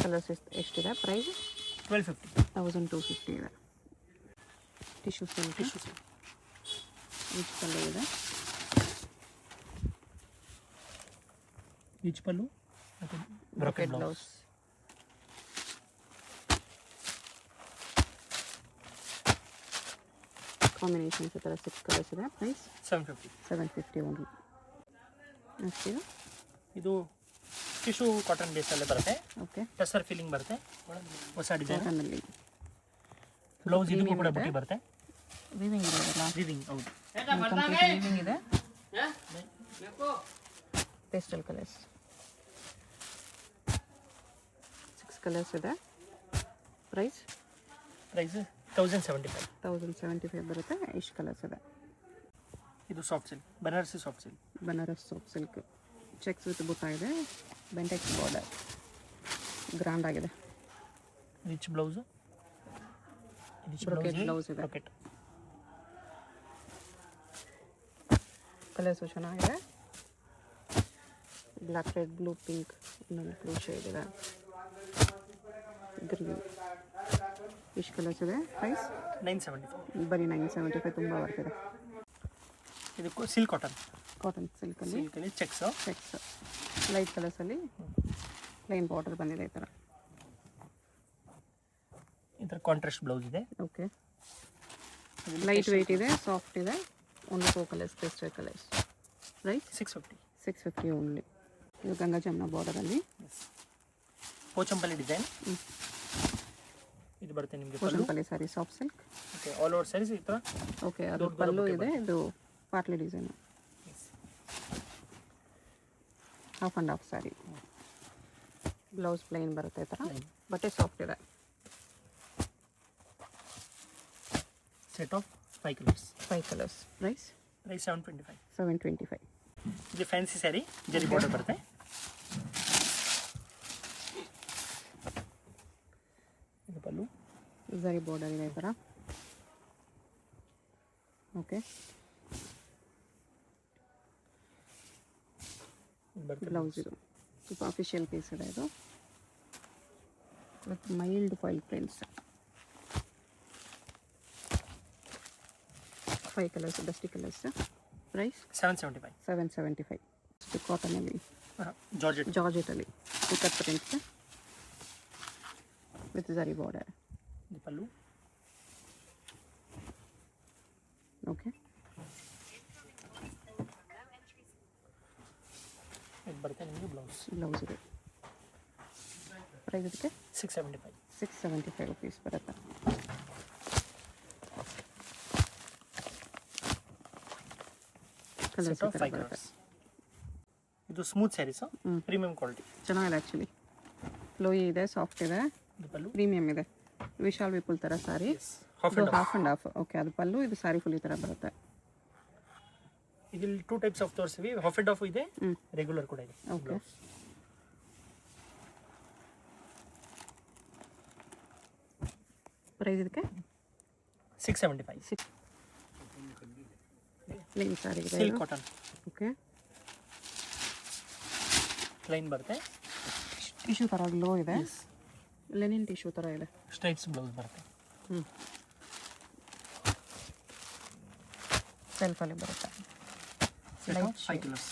ಕಲರ್ಸ್ ಎಷ್ಟಿದೆ? ಪ್ರೈಸ್
1250
ಇದೆ. ಟಿಶ್ಯೂ ಸಿಲ್ಕ್, ರಿಚ್ ಕಲರ್ ಇದೆ.
ರಿಚ್ ಪಲ್ಲು ಮತ್ತು ಬ್ರಾಕೆಟ್ ಬ್ಲೌಸ್.
ಕಾಂಬಿನೇಷನ್ಸ್ ಈ ಥರ 6 ಕಲರ್ಸ್ ಇದೆ. ಪ್ರೈಸ್ 750 ಓನ್ಲಿ. ನೆಕ್ಸ್ಟ್
ಇದು ಟಿಶ್ಯೂ ಕಾಟನ್ ಬೇಸಲ್ಲೇ ಬರುತ್ತೆ.
ಓಕೆ,
ಟಸರ್ ಫೀಲಿಂಗ್ ಬರುತ್ತೆ. ಹೊಸ ಡಿಸೈನ್.
ಕಾಟನಲ್ಲಿ
ಬ್ಲೌಸ್ ಇದಕ್ಕೂ ಕೂಡ ಬುಟ್ಟಿ ಬರುತ್ತೆ.
ವೀವಿಂಗ್ ಇರೋದಲ್ಲ?
ವೀವಿಂಗ್, ಹೌದು.
ಕಂಪ್ಲೀಟ್ ವೀವಿಂಗ್ ಇದೆ. ಪೇಸ್ಟಲ್ ಕಲರ್ಸ್ 6 ಕಲರ್ಸ್ ಇದೆ. ಪ್ರೈಸ್
1075
ಬರುತ್ತೆ. ಎಷ್ಟು ಕಲರ್ಸ್ ಇದೆ?
ಇದು soft silk, Banarasi soft silk.
Banaras soft silk, checks with ಬುಟ್ಟ ಇದೆ. ಬೆಂಟೆಕ್ಸ್ ಬಾರ್ಡರ್ ಗ್ರ್ಯಾಂಡ್ ಆಗಿದೆ.
ರಿಚ್ ಬ್ಲೌಸು,
ಬ್ರೊಕೆಟ್ ಬ್ಲೌಸ್ ಇದೆ. ಕಲರ್ಸು ಚೆನ್ನಾಗಿದೆ. ಬ್ಲ್ಯಾಕ್, ರೆಡ್, ಬ್ಲೂ, ಪಿಂಕ್, ಇನ್ನೊಂದು ಬ್ಲೂ ಶೇಡ್ ಇದೆ. ಗ್ರೀನ್. ಎಷ್ಟು ಕಲರ್ಸ್ ಇದೆ? ಪ್ರೈಸ್
975.
ಬರೀ 975. ತುಂಬ ಬರ್ತಿದೆ.
ಇದಕ್ಕೂ ಸಿಲ್ಕ್
ಕಾಟನ್ ಸಿಲ್ಕಲ್ಲಿ
ಚೆಕ್ಸ್
ಲೈಟ್ ಕಲರ್ಸಲ್ಲಿ ಪ್ಲೈನ್ ಬಾರ್ಡರ್ ಬಂದಿದೆ. ಈ ಥರ
ಕಾಂಟ್ರಾಸ್ಟ್ ಬ್ಲೌಸ್ ಇದೆ.
ಓಕೆ, ಲೈಟ್ ವೆಯ್ಟ್ ಇದೆ, ಸಾಫ್ಟ್ ಇದೆ. Only 4 colours, pastel colours. Price 650 only. ಇದು ಗಂಗಾ ಜಮ್ನ ಬಾರ್ಡರಲ್ಲಿ
ಪೋಚಂಪಲ್ಲಿ ಡಿಸೈನ್. ಇದು ಬರುತ್ತೆ ನಿಮಗೆ
Pochampally sari soft silk.
Okay, all over saris ಈ ಥರ.
ಓಕೆ, ಅದು ಪಲ್ಲು ಇದೆ. ಇದು ಪಾಟ್ಲಿ design, half and half sari. Blouse plain ಬರುತ್ತೆ ಈ ಥರ.
Plain.
ಬಟ್ಟೆ ಸಾಫ್ಟ್ ಇದೆ.
Set of 5 colours.
5 colours. Price
price 725.
725.
ಇದು ಫ್ಯಾನ್ಸಿ ಸ್ಯಾರಿ ಜರಿ ಬಾರ್ಡರ್ ಬರುತ್ತೆ. ಇದು ಪಲ್ಲು.
ಝರಿ ಬಾರ್ಡರ್ ಇದೆ ಈ ಥರ. ಓಕೆ.
ಇದು ಬರುತ್ತೆ
ಬ್ಲೌಸ್ ಇದು ಸ್ವಲ್ಪ ಅಫಿಷಿಯಲ್ ಪೀಸ್ ಇದೆ ಇದು with mild foil prints. 5 colours dusty colours. Price
775.
775. ಕಾಟನಲ್ಲಿ
ಜಾರ್ಜೆಟಲ್ಲಿ
ಇಕತ್ ಪ್ರಿಂಟ್ಸ್ ವಿತ್ ಝರಿ ಬಾರ್ಡರ್.
ಇದು ಪಲ್ಲು.
ಓಕೆ.
ಇದು ಬರುತ್ತೆ ನಿಮಗೆ ಬ್ಲೌಸ್.
ಬ್ಲೌಸ್ ಇದೆ. ಪ್ರೈಸ್ ಇದಕ್ಕೆ
675.
675 ರುಪೀಸ್ ಬರುತ್ತೆ. Colours
set of 5 colours. ಇದು ಸ್ಮೂತ್ ಸ್ಯಾರೀಸ್, ಪ್ರೀಮಿಯಂ ಕ್ವಾಲಿಟಿ.
ಚೆನ್ನಾಗಿದೆ ಆ್ಯಕ್ಚುಲಿ. ಫ್ಲೋಯಿ ಇದೆ, ಸಾಫ್ಟ್ ಇದೆ,
ಇದು ಪಲ್ಲು.
ಪ್ರೀಮಿಯಮ್ ಇದೆ. ವಿಶಾಲ್ ವಿಪುಲ್ ಥರ ಸಾರಿ.
ಹಾಫ್
ಇದು ಹಾಫ್ ಆ್ಯಂಡ್ ಹಾಫ್. ಓಕೆ, ಅದು ಪಲ್ಲು, ಇದು ಸಾರಿ ಫುಲ್ ಈ ಥರ ಬರುತ್ತೆ.
ಇದರಲ್ಲಿ 2 ಟೈಪ್ಸ್ ಆಫ್ ತೋರಿಸ್ತೀವಿ. ಹಾಫ್ ಆ್ಯಂಡ್ ಹಾಫ್ ಇದೆ, ರೆಗ್ಯುಲರ್ ಕೂಡ ಇದೆ.
ಓಕೆ. ಪ್ರೈಸ್ ಇದಕ್ಕೆ
675.
ಪ್ಲೇನ್ ಸಾರಿ ಇದೆ.
Silk cotton.
ಓಕೆ.
ಪ್ಲೈನ್ ಬರುತ್ತೆ.
ಟಿಶ್ಯೂ ಥರ ಗ್ಲೋ ಇದೆ. ಲೆನಿನ್ ಟಿಶ್ಯೂ ಥರ ಇದೆ.
ಸ್ಟ್ರೈಪ್ಸ್ ಬ್ಲೌಸ್ ಬರುತ್ತೆ.
ಸೆಲ್ಫಲ್ಲಿ ಬರುತ್ತೆ.
Set of 5 colours.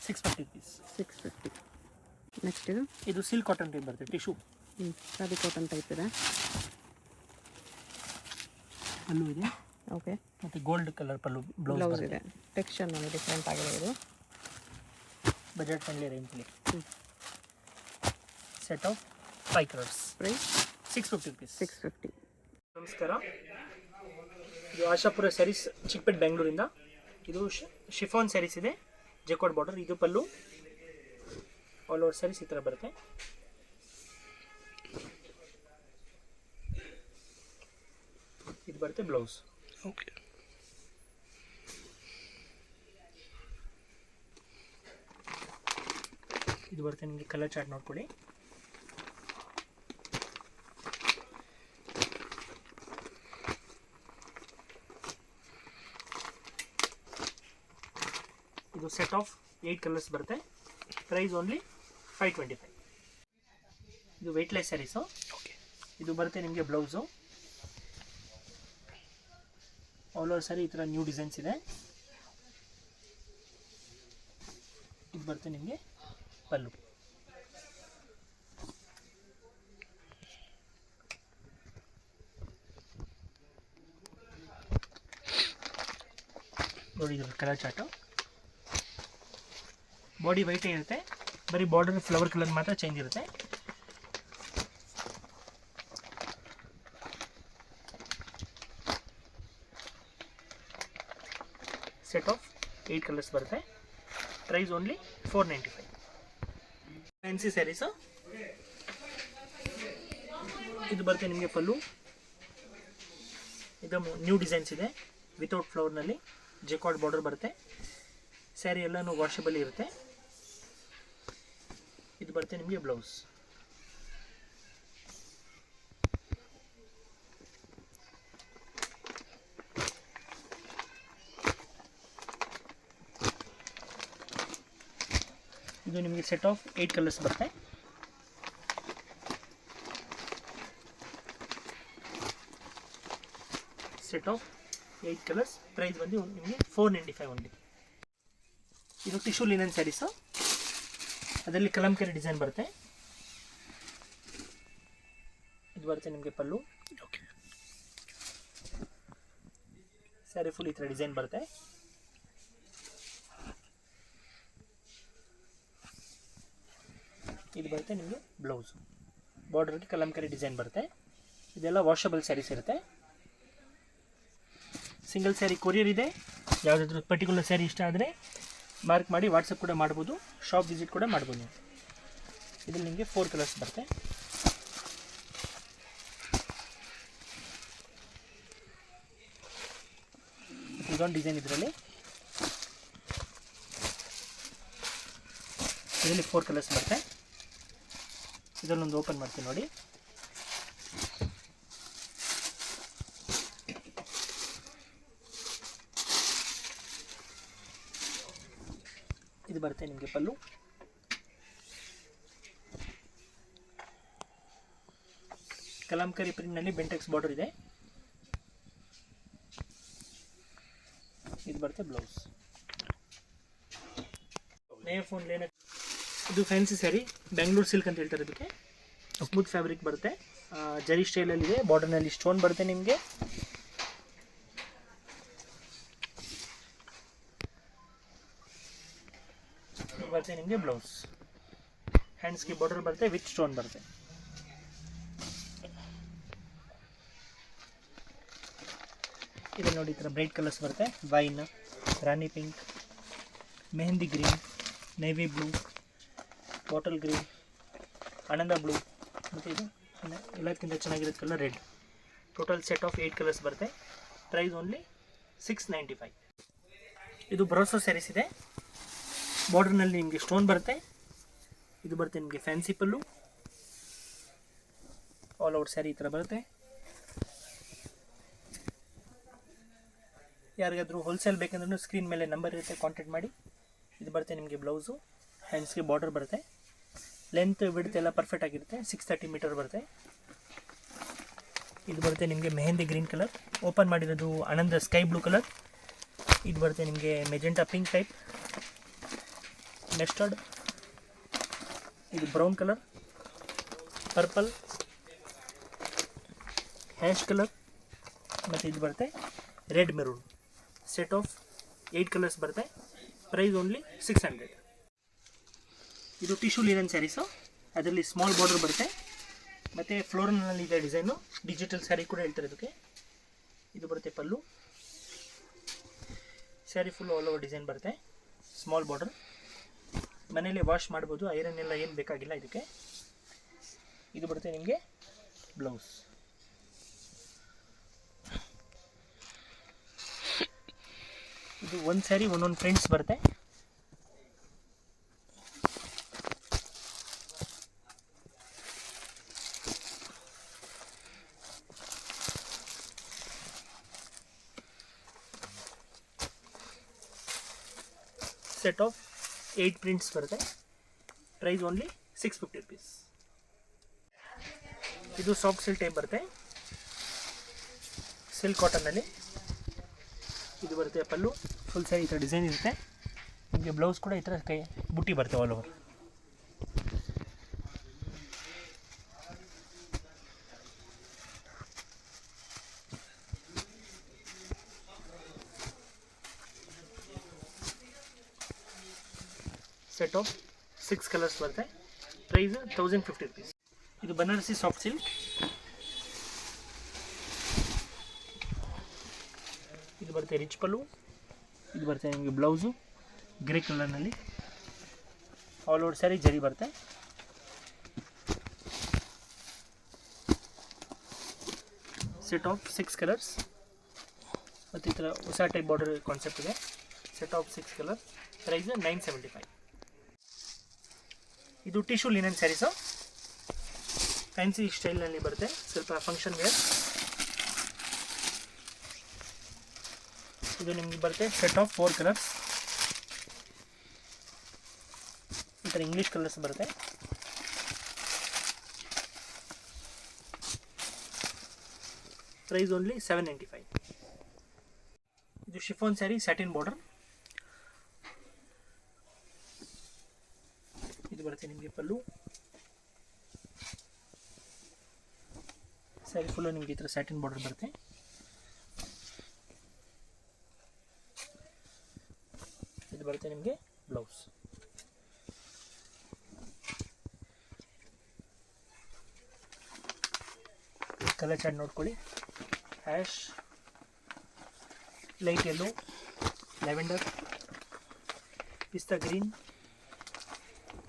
650 rupees.
650. Next
ಇದು ಸಿಲ್ಕ್ ಕಾಟನ್ ಟೈಪ್ ಬರುತ್ತೆ, ಟಿಶ್ಯೂ.
ಖಾದಿ ಕಾಟನ್ ಟೈಪ್ ಇದೆ.
ಪಲ್ಲು ಇದೆ.
ಓಕೆ.
ಮತ್ತು ಗೋಲ್ಡ್ ಕಲರ್ ಪಲ್ಲು
ಬ್ಲೌಸ್
ಬ್ಲೌಸ್
ಇದೆ. ಟೆಕ್ಸ್ಚರ್ ನಮಗೆ ಡಿಫ್ರೆಂಟ್ ಆಗಿದೆ ಇದು.
ಬಜೆಟ್ ಫ್ರೆಂಡ್ಲಿ ರೇಂಜಲ್ಲಿ. Set of 5 colours.
Price
650 rupees.
650.
ನಮಸ್ಕಾರ. ಇದು ಆಶಾಪುರ ಸ್ಯಾರೀಸ್, ಚಿಕ್ಕಪೇಟೆ ಬೆಂಗಳೂರಿಂದ. ಇದು ಶಿಫಾನ್ ಸ್ಯಾರೀಸ್ ಇದೆ, ಜೆಕಾರ್ಡ್ ಬಾರ್ಡರ್. ಇದು ಪಲ್ಲು. ಆಲ್ ಓವರ್ ಸ್ಯಾರೀಸ್ ಈ ಥರ ಬರುತ್ತೆ. ಇದು ಬರುತ್ತೆ ಬ್ಲೌಸ್. ಓಕೆ. ಇದು ಬರುತ್ತೆ ನಿಮಗೆ ಕಲರ್ ಚಾರ್ಟ್ ನೋಡ್ಕೊಳ್ಳಿ. ಇದು ಸೆಟ್ ಆಫ್ 8 ಕಲರ್ಸ್ ಬರುತ್ತೆ. Price only 525. ಇದು ವೆಯ್ಟ್ಲೆಸ್ ಸ್ಯಾರೀಸು. ಓಕೆ. ಇದು ಬರುತ್ತೆ ನಿಮಗೆ ಬ್ಲೌಸು. ಆಲ್ ಓವರ್ ಸ್ಯಾರಿ ಈ ಥರ ನ್ಯೂ ಡಿಸೈನ್ಸ್ ಇದೆ. ಇದು ಬರುತ್ತೆ ನಿಮಗೆ ಪಲ್ಲು. ನೋಡಿ ಇದ್ರ ಕಲರ್ ಚಾರ್ಟು. ಬಾಡಿ ವೈಟೇ ಇರುತ್ತೆ, ಬರೀ ಬಾರ್ಡರ್ ಫ್ಲವರ್ ಕಲರ್ ಮಾತ್ರ ಚೇಂಜ್ ಇರುತ್ತೆ. ಸೆಟ್ ಆಫ್ 8 ಕಲರ್ಸ್ ಬರುತ್ತೆ. Price only 495. ಫ್ಯಾನ್ಸಿ ಸ್ಯಾರೀಸು. ಇದು ಬರುತ್ತೆ ನಿಮಗೆ ಪಲ್ಲು. ಇದು ನ್ಯೂ ಡಿಸೈನ್ಸ್ ಇದೆ, ವಿತೌಟ್ ಫ್ಲವರ್ನಲ್ಲಿ ಜೆಕಾರ್ಡ್ ಬಾರ್ಡರ್ ಬರುತ್ತೆ. ಸ್ಯಾರಿ ಎಲ್ಲನೂ ವಾಷಬಲ್ ಇರುತ್ತೆ. ಇದು ಬರುತ್ತೆ ನಿಮಗೆ ಬ್ಲೌಸ್. ಇದು ನಿಮಗೆ ಸೆಟ್ ಆಫ್ 8 ಕಲರ್ಸ್ ಬರುತ್ತೆ. Set of 8 colours. ಪ್ರೈಸ್ ಬಂದು ನಿಮಗೆ 495 ಓನ್ಲಿ. ಇದು ಟಿಶ್ಯೂ ಲಿನನ್ ಸ್ಯಾರೀಸು. ಅದರಲ್ಲಿ ಕಲಂಕರಿ ಡಿಸೈನ್ ಬರುತ್ತೆ. ಇದು ಬರುತ್ತೆ ನಿಮಗೆ ಪಲ್ಲು. ಓಕೆ. ಸ್ಯಾರಿ ಫುಲ್ ಈ ಥರ ಡಿಸೈನ್ ಬರುತ್ತೆ. ಇದು ಬರುತ್ತೆ ನಿಮಗೆ ಬ್ಲೌಸು. ಬಾರ್ಡರ್ಗೆ ಕಲಂಕರಿ ಡಿಸೈನ್ ಬರುತ್ತೆ. ಇದೆಲ್ಲ ವಾಷಬಲ್ ಸ್ಯಾರೀಸ್ ಇರುತ್ತೆ. ಸಿಂಗಲ್ ಸ್ಯಾರಿ ಕೊರಿಯರ್ ಇದೆ. ಯಾವುದಾದ್ರೂ ಪರ್ಟಿಕ್ಯುಲರ್ ಸ್ಯಾರಿ ಇಷ್ಟ ಆದರೆ ಮಾರ್ಕ್ ಮಾಡಿ ವಾಟ್ಸಪ್ ಕೂಡ ಮಾಡ್ಬೋದು, ಶಾಪ್ ವಿಸಿಟ್ ಕೂಡ ಮಾಡ್ಬೋದು ನೀವು. ಇದರಲ್ಲಿ ನಿಮಗೆ 4 ಕಲರ್ಸ್ ಬರುತ್ತೆ. ಇದೊಂದು ಡಿಸೈನ್ ಇದರಲ್ಲಿ 4 ಕಲರ್ಸ್ ಬರುತ್ತೆ. ಇದರಲ್ಲೊಂದು ಓಪನ್ ಮಾಡ್ತೀನಿ ನೋಡಿ. ಇದು ಬರುತ್ತೆ ನಿಮಗೆ ಪಲ್ಲು. ಕಲಾಂಕರಿ ಪ್ರಿಂಟ್ನಲ್ಲಿ ಬೆಂಟೆಕ್ಸ್ ಬಾರ್ಡರ್ ಇದೆ. ಇದು ಬರುತ್ತೆ ಬ್ಲೌಸ್. ಫೋನ್ ಲೇನ ಇದು ಫ್ಯಾನ್ಸಿ ಸ್ಯಾರಿ, ಬೆಂಗಳೂರು ಸಿಲ್ಕ್ ಅಂತ ಹೇಳ್ತಾರೆ. ಇದಕ್ಕೆ ಸ್ಮೂತ್ ಫ್ಯಾಬ್ರಿಕ್ ಬರುತ್ತೆ, ಜರಿ ಸ್ಟೈಲಲ್ಲಿದೆ. ಬಾರ್ಡರ್ನಲ್ಲಿ ಸ್ಟೋನ್ ಬರುತ್ತೆ ನಿಮಗೆ. ಬರುತ್ತೆ ನಿಮಗೆ ಬ್ಲೌಸ್. ಹ್ಯಾಂಡ್ಸ್ಗೆ ಬಾರ್ಡರ್ ಬರುತ್ತೆ ವಿತ್ ಸ್ಟೋನ್ ಬರುತ್ತೆ. ಇದು ನೋಡಿ, ಈ ಥರ ಬ್ರೈಟ್ ಕಲರ್ಸ್ ಬರುತ್ತೆ. ವೈನ್, ರಾಣಿ pink, mehndi green, navy blue, bottle green, ಆನಂದ ಬ್ಲೂ, ಮತ್ತು ಇದು ಎಲ್ಲಕ್ಕಿಂತ ಚೆನ್ನಾಗಿರೋ colour red. Total set of 8 colours ಬರುತ್ತೆ. Price only 695. ಇದು ಬ್ರೋಸೋ ಸ್ಯಾರೀಸ್ ಇದೆ. ಬಾರ್ಡರ್ನಲ್ಲಿ ನಿಮಗೆ ಸ್ಟೋನ್ ಬರುತ್ತೆ. ಇದು ಬರುತ್ತೆ ನಿಮಗೆ ಫ್ಯಾನ್ಸಿ ಪಲ್ಲು. ಆಲ್ ಔಟ್ ಸ್ಯಾರಿ ಈ ಥರ ಬರುತ್ತೆ. ಯಾರಿಗಾದರೂ ಹೋಲ್ಸೇಲ್ ಬೇಕಂದ್ರೂ ಸ್ಕ್ರೀನ್ ಮೇಲೆ ನಂಬರ್ ಇರುತ್ತೆ, ಕಾಂಟ್ಯಾಕ್ಟ್ ಮಾಡಿ. ಇದು ಬರುತ್ತೆ ನಿಮಗೆ ಬ್ಲೌಸು. ಹ್ಯಾಂಡ್ಸ್ಗೆ ಬಾರ್ಡರ್ ಬರುತ್ತೆ. ಲೆಂತ್ ವಿಡ್ತ್ ಎಲ್ಲ ಪರ್ಫೆಕ್ಟ್ ಆಗಿರುತ್ತೆ. 630 ಮೀಟರ್ ಬರುತ್ತೆ. ಇದು ಬರುತ್ತೆ ನಿಮಗೆ ಮೆಹಂದಿ ಗ್ರೀನ್ ಕಲರ್. ಓಪನ್ ಮಾಡಿರೋದು ಆನಂದ ಸ್ಕೈ ಬ್ಲೂ ಕಲರ್. ಇದು ಬರುತ್ತೆ ನಿಮಗೆ ಮೆಜೆಂಟಾ ಪಿಂಕ್ ಟೈಪ್, ಮಸ್ಟರ್ಡ್, ಇದು brown colour, purple, ash colour, ಮತ್ತು ಇದು ಬರುತ್ತೆ red maroon. Set of 8 colours ಬರುತ್ತೆ. Price only 600. ಇದು ಟಿಶ್ಯೂ ಲಿನನ್ ಸ್ಯಾರೀಸು. ಅದರಲ್ಲಿ ಸ್ಮಾಲ್ ಬಾರ್ಡರ್ ಬರುತ್ತೆ ಮತ್ತು ಫ್ಲೋರಲ್ನಲ್ಲಿ ಇದೆ ಡಿಸೈನು. ಡಿಜಿಟಲ್ ಸ್ಯಾರಿ ಕೂಡ ಹೇಳ್ತಾರೆ ಇದಕ್ಕೆ. ಇದು ಬರುತ್ತೆ pallu. Sari full all over design ಬರುತ್ತೆ. Small border. ಮನೇಲಿ ವಾಶ್ ಮಾಡ್ಬೋದು, ಐರನ್ ಎಲ್ಲ ಏನು ಬೇಕಾಗಿಲ್ಲ ಇದಕ್ಕೆ. ಇದು ಬರುತ್ತೆ ನಿಮಗೆ ಬ್ಲೌಸ್. ಇದು ಒಂದು ಸ್ಯಾರಿ ಒಂದೊಂದು ಪ್ರಿಂಟ್ಸ್ ಬರುತ್ತೆ. ಸೆಟ್ ಆಫ್ 8 ಪ್ರಿಂಟ್ಸ್ ಬರುತ್ತೆ. Price only 650 rupees. ಇದು ಸಾಫ್ಟ್ ಸಿಲ್ಕ್ ಟೈಪ್ ಬರುತ್ತೆ, ಸಿಲ್ಕ್ ಕಾಟನ್ನಲ್ಲಿ. ಇದು ಬರುತ್ತೆ ಪಲ್ಲು. ಫುಲ್ ಸ್ಯಾರಿ ಈ ಥರ ಡಿಸೈನ್ ಇರುತ್ತೆ. ನಿಮಗೆ ಬ್ಲೌಸ್ ಕೂಡ ಈ ಥರ ಕೈ ಬುಟ್ಟಿ ಬರುತ್ತೆ all over. Set of 6 colours ಬರುತ್ತೆ. Price 1050 rupees. ಇದು ಬನಾರಸಿ ಸಾಫ್ಟ್ ಸಿಲ್ಕ್. ಇದು ಬರುತ್ತೆ ರಿಚ್ ಪಲ್ಲು. ಇದು ಬರುತ್ತೆ ನಿಮಗೆ ಬ್ಲೌಸು ಗ್ರೇ ಕಲರ್ನಲ್ಲಿ. ಆಲ್ ಓವರ್ ಸ್ಯಾರಿ ಜರಿ ಬರುತ್ತೆ. Set of 6 colours. ಮತ್ತು ಈ ಥರ ಹೊಸ ಟೈಪ್ ಬಾರ್ಡರ್ ಕಾನ್ಸೆಪ್ಟ್ ಇದೆ. Set of 6 colour. ಪ್ರೈಸ್ 975. ಇದು ಟಿಶ್ಯೂ ಲಿನನ್ ಸ್ಯಾರೀಸು. ಫ್ಯಾನ್ಸಿ ಸ್ಟೈಲ್ನಲ್ಲಿ ಬರುತ್ತೆ, ಸ್ವಲ್ಪ ಫಂಕ್ಷನ್ ವೇರ್. ಇದು ನಿಮಗೆ ಬರುತ್ತೆ ಸೆಟ್ ಆಫ್ 4 ಕಲರ್ಸ್. ಈ ಥರ ಇಂಗ್ಲೀಷ್ ಕಲರ್ಸ್ ಬರುತ್ತೆ. Price only 795. ಇದು ಶಿಫಾನ್ ಸ್ಯಾರಿ, ಸ್ಯಾಟಿನ್ ಬಾರ್ಡರ್. ಇದು ಬರುತ್ತೆ ನಿಮಗೆ ಪಲ್ಲು. ಸ್ಯಾರಿ ಫುಲ್ಲು ನಿಮಗೆ ಈ ಥರ ಸ್ಯಾಟಿನ್ ಬಾರ್ಡರ್ ಬರುತ್ತೆ. ಇದು ಬರುತ್ತೆ ನಿಮಗೆ ಬ್ಲೌಸ್. ಕಲರ್ ಚಾರ್ಟ್ ನೋಡ್ಕೊಳ್ಳಿ. Ash, light yellow, lavender, pista green,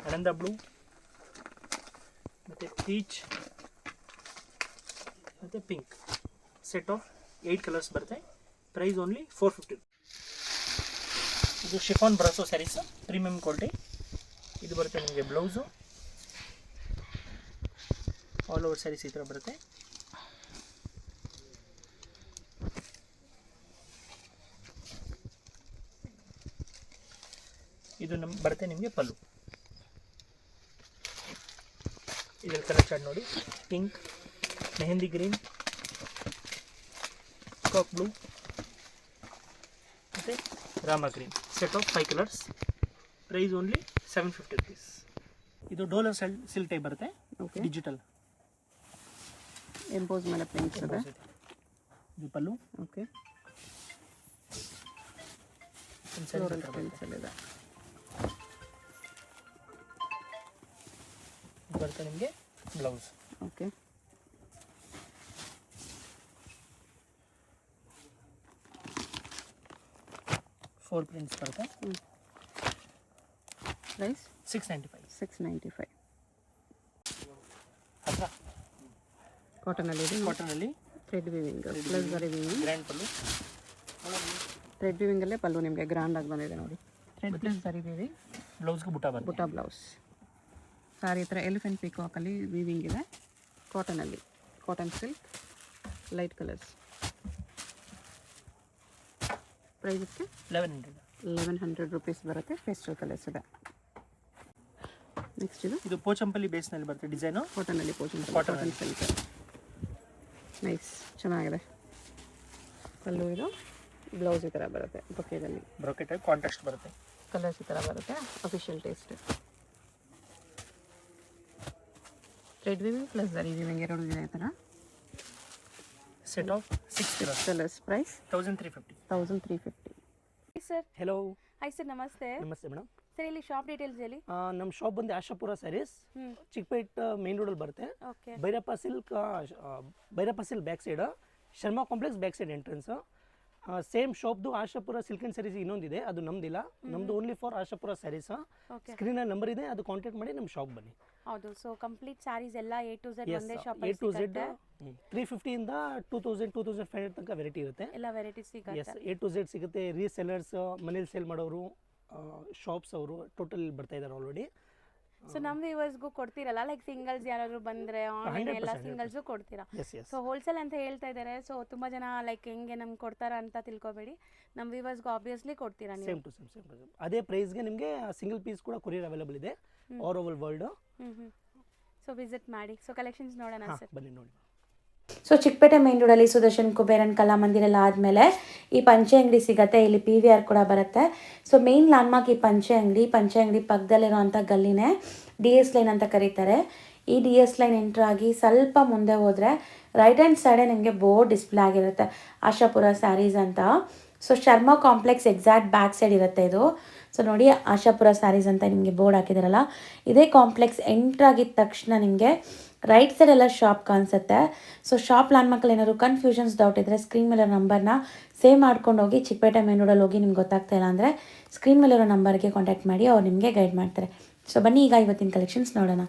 ಆನಂದ ಬ್ಲೂ, ಮತ್ತು ಪೀಚ್ ಮತ್ತು ಪಿಂಕ್ ಸೆಟ್ ಆಫ್ 8 ಕಲರ್ಸ್ ಬರುತ್ತೆ. ಪ್ರೈಸ್ ಓನ್ಲಿ 450. ಇದು chiffon brasso saris, premium quality. ಇದು ಬರುತ್ತೆ ನಿಮಗೆ ಬ್ಲೌಸು, ಆಲ್ ಓವರ್ ಸ್ಯಾರೀಸ್ ಈ ಥರ ಬರುತ್ತೆ. ಇದು ಬರುತ್ತೆ ನಿಮಗೆ ಪಲ್ಲು. ಇದರ ಕಲರ್ ಚಾರ್ಟ್ ನೋಡಿ, ಪಿಂಕ್, ಮೆಹಂದಿ ಗ್ರೀನ್, ಕಾಕ್ ಬ್ಲೂ ಮತ್ತು ರಾಮ green, set of 5 colours. Price only 750 rupees. ಇದು ಡೋಲರ್ ಸಿಲ್ಕ್ ಟೈಪ್ ಬರುತ್ತೆ,
ಓಕೆ.
ಡಿಜಿಟಲ್
ಎಂಪೋಸ್ ಮೇಲೆ ಪ್ರಿಂಟ್ಸ್ ಇದೆ.
ಇದು ಪಲ್ಲು,
ಓಕೆ.
ಫ್ಲೋರಲ್
ಪ್ರಿಂಟ್ಸ್ ಅಲ್ಲಿ ಇದೆ.
ಬರುತ್ತೆ ನಿಮಗೆ ಬ್ಲೌಸ್.
ಓಕೆ.
ಫೋರ್ ಪ್ರಿಂಟ್ಸ್ ಬರುತ್ತೆ.
ಪ್ರೈಸ್
695.
695.
ಅಥವಾ
ಕಾಟನಲ್ಲಿ ಇದೆ.
ಕಾಟನಲ್ಲಿ
thread weaving plus zari viewing.
Grand ಪಲ್ಲು.
ಥ್ರೆಡ್ ವಿವಿಂಗಲ್ಲೇ ಪಲ್ಲು ನಿಮಗೆ ಗ್ರ್ಯಾಂಡ್ ಆಗಿ ಬಂದಿದೆ ನೋಡಿ. Thread plus zari viewing.
ಬ್ಲೌಸ್ಗೆ ಬುಟ್ಟ ಬರುತ್ತೆ.
ಬುಟ್ಟ ಬ್ಲೌಸ್. ಸಾರಿ ಥರ ಎಲಿಫೆಂಟ್ ಪಿಕಾಕಲ್ಲಿ ವಿವಿಂಗ್ ಇದೆ. ಕಾಟನಲ್ಲಿ, cotton silk, light colours. Price ಇದಕ್ಕೆ 1100 rupees ಬರುತ್ತೆ. ಪೇಸ್ಟಲ್ ಕಲರ್ಸ್ ಇದೆ. ನೆಕ್ಸ್ಟ್ ಇದು
ಪೋಚಂಪಲ್ಲಿ ಬೇಸ್ನಲ್ಲಿ ಬರುತ್ತೆ ಡಿಸೈನು.
ಕಾಟನಲ್ಲಿ ಕಾಟನ್ ಸಿಲ್ಕ್. ನೈಸ್, ಚೆನ್ನಾಗಿದೆ. ಪಲ್ಲು ಇದು, ಬ್ಲೌಸ್ ಈ ಥರ ಬರುತ್ತೆ. ಬೊಕೆದಲ್ಲಿ
ಬ್ರೊಕೆಟ್ ಕಾಂಟ್ರಾಸ್ಟ್ ಬರುತ್ತೆ.
ಕಲರ್ಸ್ ಈ ಥರ ಬರುತ್ತೆ. Official taste. Thread weaving plus zari weaving ಎರಡು ಇದೆ ಈ ಥರ.
Set of 6
colours. Price
1350.
1350.
Sir.
Hello.
Hi sir, ನಮಸ್ತೆ.
ನಮಸ್ತೆ ಮೇಡಮ್.
ಸರ್, ಇಲ್ಲಿ ಶಾಪ್ ಡೀಟೇಲ್ಸ್ ಹೇಳಿ.
ನಮ್ಮ ಶಾಪ್ ಬಂದು ಆಶಾಪುರ ಸ್ಯಾರೀಸ್, ಚಿಕ್ಕಪೇಟ್ ಮೇನ್ ರೋಡಲ್ಲಿ ಬರುತ್ತೆ.
Okay.
Bhairappa silk back side, Sharma complex back side entrance. Same ಶಾಪ್ದು ಆಶಾಪುರ ಸಿಲ್ಕ್ ಆ್ಯಂಡ್ ಸ್ಯಾರೀಸ್ ಇನ್ನೊಂದಿದೆ, ಅದು ನಮ್ದಿಲ್ಲ. ನಮ್ದು only for Ashapura saris.
Okay.
ಸ್ಕ್ರೀನಲ್ಲಿ ನಂಬರ್ ಇದೆ, ಅದು ಕಾಂಟ್ಯಾಕ್ಟ್ ಮಾಡಿ ನಮ್ಮ ಶಾಪ್ ಬನ್ನಿ.
ಹೌದು. ಸೊ ಕಂಪ್ಲೀಟ್ ಸ್ಯಾರೀಸ್ ಎಲ್ಲ A to Z ಒಂದೇ ಶಾಪ್
A to Z 350 ಇಂದ 2000 2500 ತನಕ ವೆರೈಟಿ ಇರುತ್ತೆ.
ಎಲ್ಲ ವೆರೈಟೀಸ್ ಸಿಗುತ್ತೆ.
A to Z ಸಿಗುತ್ತೆ. ರೀಸೆಲ್ಲರ್ಸ್, ಮನೇಲಿ ಸೇಲ್ ಮಾಡೋರು, ಶಾಪ್ಸ್ ಅವರು ಟೋಟಲ್ ಬರ್ತಾ ಇದ್ದಾರೆ ಆಲ್ರೆಡಿ.
ಸೊ ನಮ್ಮ ವ್ಯೂವರ್ಸ್ಗೂ ಕೊಡ್ತೀರಲ್ಲ, ಲೈಕ್ ಸಿಂಗಲ್ಸ್ ಯಾರಾದ್ರು ಬಂದ್ರೆ ಆನ್ಲೈನ್ ಎಲ್ಲ
100%
ಸಿಂಗಲ್ಸು ಕೊಡ್ತೀರಾ?
S S.
ಸೊ ಹೋಲ್ಸೇಲ್ ಅಂತ ಹೇಳ್ತಾ ಇದ್ದಾರೆ. ಸೊ ತುಂಬ ಜನ ಲೈಕ್ ಹೆಂಗೆ ನಮ್ಗೆ ಕೊಡ್ತಾರ ಅಂತ ತಿಳ್ಕೊಬೇಡಿ. ನಮ್ಮ ವ್ಯೂವರ್ಸ್ಗೂ ಆಬ್ವಿಯಸ್ಲಿ ಕೊಡ್ತೀರಾ ನೀವು?
Same to same. ಅದೇ ಪ್ರೈಸ್ಗೆ ನಿಮಗೆ ಸಿಂಗಲ್ ಪೀಸ್ ಕೂಡ ಕೊರಿಯರ್ ಅವೈಲೇಬಲ್ ಇದೆ all over world.
So visit ಮಾಡಿ. ಸೊ ಕಲೆಕ್ಷನ್ಸ್ ನೋಡೋಣ ಸರ್.
ಬನ್ನಿ ನೋಡಿ.
ಸೊ ಚಿಕ್ಕಪೇಟೆ ಮೇನ್ ರೋಡಲ್ಲಿ ಸುದರ್ಶನ್ ಕುಬೇರನ್ ಕಲಾಮಂದಿರ ಎಲ್ಲ ಆದಮೇಲೆ ಈ ಪಂಚೆ ಅಂಗಡಿ ಸಿಗುತ್ತೆ. ಇಲ್ಲಿ PVR ಕೂಡ ಬರುತ್ತೆ. ಸೊ ಮೇನ್ ಲ್ಯಾಂಡ್ಮಾರ್ಕ್ ಈ ಪಂಚೆ ಅಂಗಡಿ ಪಕ್ಕದಲ್ಲಿರುವಂಥ ಗಲ್ಲಿನೇ DS ಲೈನ್ ಅಂತ ಕರೀತಾರೆ. ಈ DS ಲೈನ್ ಎಂಟ್ರ್ ಆಗಿ ಸ್ವಲ್ಪ ಮುಂದೆ ಹೋದರೆ ರೈಟ್ ಹ್ಯಾಂಡ್ ಸೈಡೇ ನಿಮಗೆ ಬೋರ್ಡ್ ಡಿಸ್ಪ್ಲೇ ಆಗಿರುತ್ತೆ, ಆಶಾಪುರ ಸ್ಯಾರೀಸ್ ಅಂತ. So Sharma complex exact back side ಇರುತ್ತೆ ಇದು. ಸೊ ನೋಡಿ, ಆಶಾಪುರ ಸ್ಯಾರೀಸ್ ಅಂತ ನಿಮಗೆ ಬೋರ್ಡ್ ಹಾಕಿದಾರಲ್ಲ, ಇದೇ ಕಾಂಪ್ಲೆಕ್ಸ್ ಎಂಟ್ರ್ ಆಗಿದ ತಕ್ಷಣ ನಿಮಗೆ ರೈಟ್ ಸೈಡ್ ಎಲ್ಲ ಶಾಪ್ ಕಾಣಿಸುತ್ತೆ. ಸೊ ಶಾಪ್ ಲ್ಯಾಂಡ್ಮಾರ್ಕಲ್ಲಿ ಏನಾದ್ರು ಕನ್ಫ್ಯೂಷನ್ಸ್ ಡೌಟ್ ಇದ್ದರೆ ಸ್ಕ್ರೀನ್ ಮೇಲೆ ನಂಬರ್ನ ಸೇವ್ ಮಾಡ್ಕೊಂಡು ಹೋಗಿ. ಚಿಕ್ಕಪೇಟೆ ಮೇನ್ ರೋಡಲ್ಲಿ ಹೋಗಿ ನಿಮ್ಗೆ ಗೊತ್ತಾಗ್ತಾ ಇಲ್ಲ ಅಂದರೆ ಸ್ಕ್ರೀನ್ ಮೇಲಿರೋ ನಂಬರ್ಗೆ ಕಾಂಟ್ಯಾಕ್ಟ್ ಮಾಡಿ, ಅವ್ರು ನಿಮಗೆ ಗೈಡ್ ಮಾಡ್ತಾರೆ. ಸೊ ಬನ್ನಿ ಈಗ ಇವತ್ತಿನ ಕಲೆಕ್ಷನ್ಸ್ ನೋಡೋಣ.